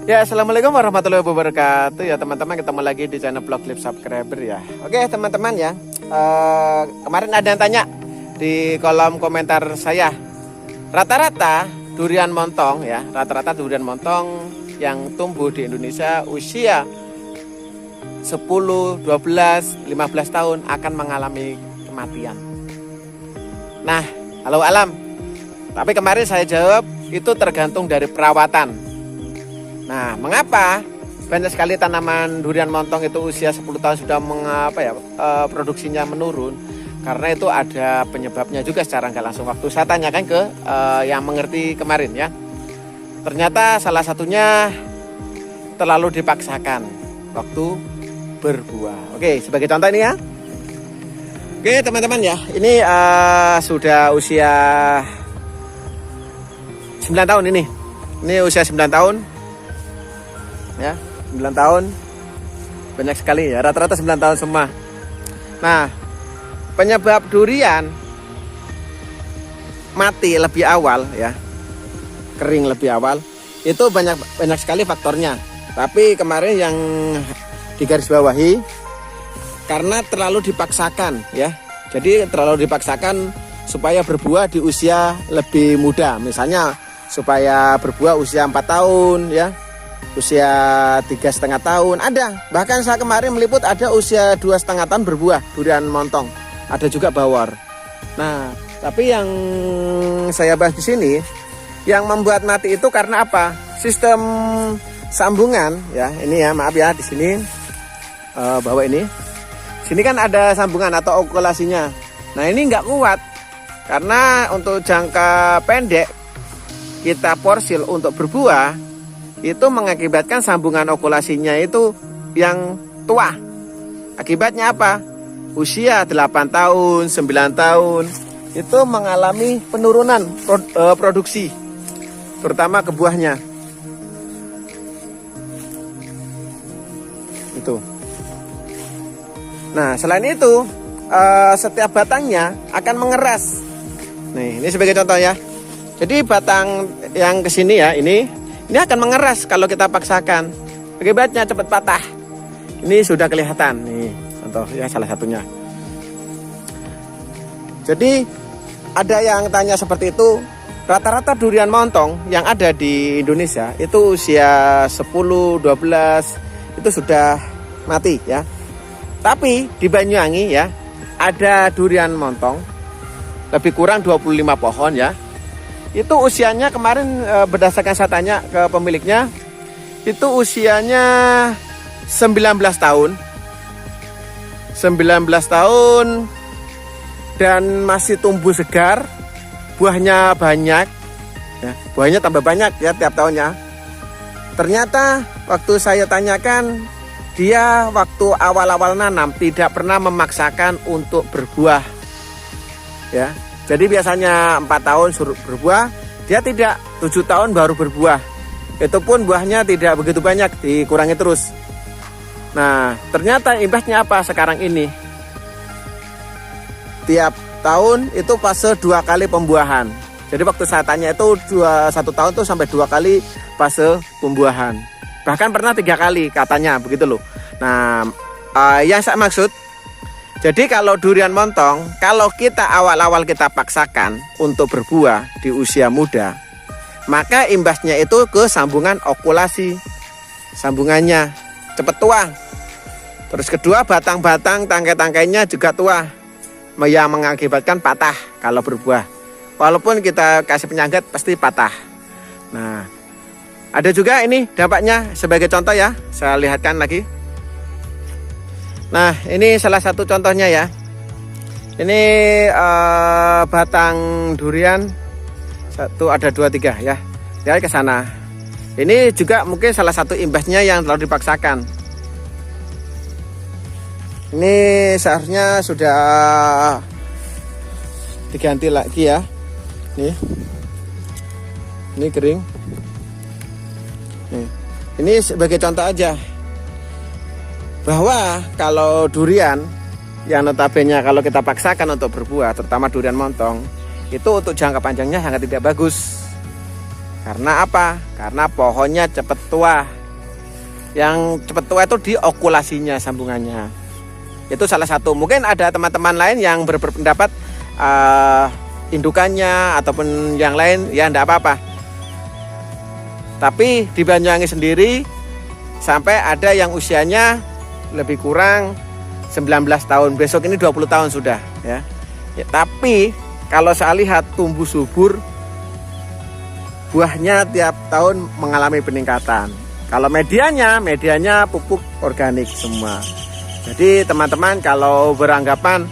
Ya, assalamualaikum warahmatullahi wabarakatuh ya teman-teman, ketemu lagi di channel Vlog Clip Subscriber ya. Oke teman-teman ya, kemarin ada yang tanya di kolom komentar saya, rata-rata durian montong ya, rata-rata durian montong yang tumbuh di Indonesia usia 10, 12, 15 tahun akan mengalami kematian. Nah, halo alam. Tapi kemarin saya jawab itu tergantung dari perawatan. Nah, mengapa banyak sekali tanaman durian montong itu usia 10 tahun sudah produksinya menurun? Karena itu ada penyebabnya juga secara nggak langsung. Waktu saya tanyakan ke yang mengerti kemarin ya, ternyata salah satunya terlalu dipaksakan waktu berbuah. Oke, sebagai contoh ini ya. Oke teman-teman ya, ini sudah usia 9 tahun ini. Ini usia 9 tahun. Ya, 9 tahun. Banyak sekali ya, rata-rata 9 tahun semua. Nah, penyebab durian mati lebih awal ya, kering lebih awal, itu banyak sekali faktornya. Tapi kemarin yang digarisbawahi karena terlalu dipaksakan ya. Jadi terlalu dipaksakan supaya berbuah di usia lebih muda. Misalnya supaya berbuah usia 4 tahun ya, usia 3,5 tahun ada. Bahkan saya kemarin meliput ada usia 2,5 tahun berbuah durian montong. Ada juga bawor. Nah, tapi yang saya bahas di sini, yang membuat mati itu karena apa? Sistem sambungan ya. Ini ya, maaf ya di sini bawah ini. Sini kan ada sambungan atau okulasinya. Nah, ini nggak kuat karena untuk jangka pendek kita porsil untuk berbuah itu mengakibatkan sambungan okulasinya itu yang tua. Akibatnya apa? Usia 8 tahun, 9 tahun itu mengalami penurunan produksi, terutama ke buahnya. Itu. Nah, selain itu setiap batangnya akan mengeras. Nih, ini sebagai contoh ya. Jadi batang yang kesini ya, ini akan mengeras kalau kita paksakan. Akibatnya cepat patah. Ini sudah kelihatan nih, contoh ya salah satunya. Jadi ada yang tanya seperti itu. Rata-rata durian montong yang ada di Indonesia itu usia 10, 12 itu sudah mati ya. Tapi di Banyuwangi ya ada durian montong lebih kurang 25 pohon ya. Itu usianya kemarin berdasarkan saya tanya ke pemiliknya, itu usianya 19 tahun. 19 tahun dan masih tumbuh segar, buahnya banyak ya, buahnya tambah banyak ya tiap tahunnya. Ternyata waktu saya tanyakan, dia waktu awal-awal nanam tidak pernah memaksakan untuk berbuah ya. Jadi biasanya 4 tahun suruh berbuah, dia tidak, 7 tahun baru berbuah. Itu pun buahnya tidak begitu banyak, dikurangi terus. Nah, ternyata imbasnya apa sekarang ini? Tiap tahun itu fase 2 kali pembuahan. Jadi waktu saya tanya itu 1 tahun tuh sampai 2 kali fase pembuahan. Bahkan pernah 3 kali katanya, begitu loh. Nah, yang saya maksud, jadi kalau durian montong, kalau kita awal-awal kita paksakan untuk berbuah di usia muda, maka imbasnya itu ke sambungan okulasi. Sambungannya cepat tua. Terus kedua, batang-batang tangkai-tangkainya juga tua, yang mengakibatkan patah kalau berbuah. Walaupun kita kasih penyangga pasti patah. Nah, ada juga ini dampaknya sebagai contoh ya, saya lihatkan lagi. Nah, ini salah satu contohnya ya. Ini batang durian 1, ada 2, 3 ya. Ya ke sana. Ini juga mungkin salah satu imbasnya yang terlalu dipaksakan. Ini seharusnya sudah diganti lagi ya. Ini kering. Ini sebagai contoh aja, bahwa kalau durian yang notabene kalau kita paksakan untuk berbuah, terutama durian montong, itu untuk jangka panjangnya sangat tidak bagus. Karena apa? Karena pohonnya cepat tua. Yang cepat tua itu di okulasinya, sambungannya. Itu salah satu. Mungkin ada teman-teman lain yang berpendapat indukannya ataupun yang lain, ya enggak apa-apa. Tapi di Banyuwangi sendiri sampai ada yang usianya lebih kurang 19 tahun. Besok ini 20 tahun sudah ya. Tapi kalau saya lihat tumbuh subur, buahnya tiap tahun mengalami peningkatan. Kalau medianya pupuk organik semua. Jadi teman-teman kalau beranggapan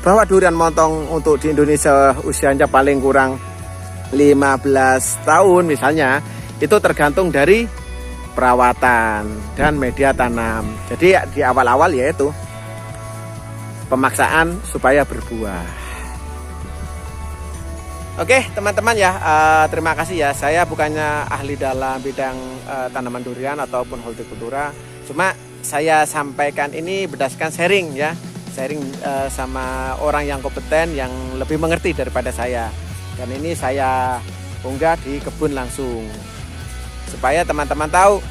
bahwa durian montong untuk di Indonesia usianya paling kurang 15 tahun misalnya, itu tergantung dari perawatan dan media tanam. Jadi di awal-awal yaitu pemaksaan supaya berbuah. Oke teman-teman ya, terima kasih ya. Saya bukannya ahli dalam bidang tanaman durian ataupun hortikultura. Cuma saya sampaikan ini berdasarkan sharing ya. Sharing sama orang yang kompeten, yang lebih mengerti daripada saya. Dan ini saya unggah di kebun langsung. Supaya teman-teman tahu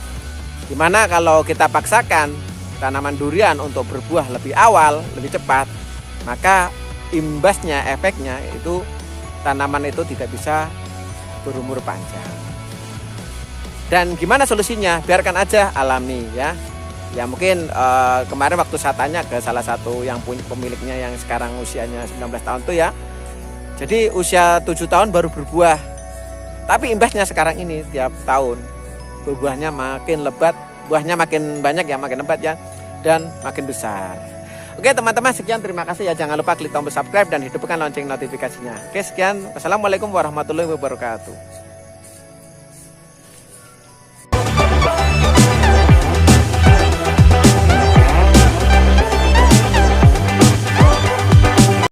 gimana kalau kita paksakan tanaman durian untuk berbuah lebih awal, lebih cepat. Maka imbasnya, efeknya itu tanaman itu tidak bisa berumur panjang. Dan gimana solusinya? Biarkan aja alami ya. Ya mungkin kemarin waktu saya tanya ke salah satu yang punya pemiliknya yang sekarang usianya 19 tahun tuh ya. Jadi usia 7 tahun baru berbuah. Tapi imbasnya sekarang ini tiap tahun berbuahnya makin lebat, buahnya makin banyak ya, makin lebat ya, dan makin besar. Oke teman-teman, sekian, terima kasih ya. Jangan lupa klik tombol subscribe dan hidupkan lonceng notifikasinya. Oke sekian, wassalamualaikum warahmatullahi wabarakatuh.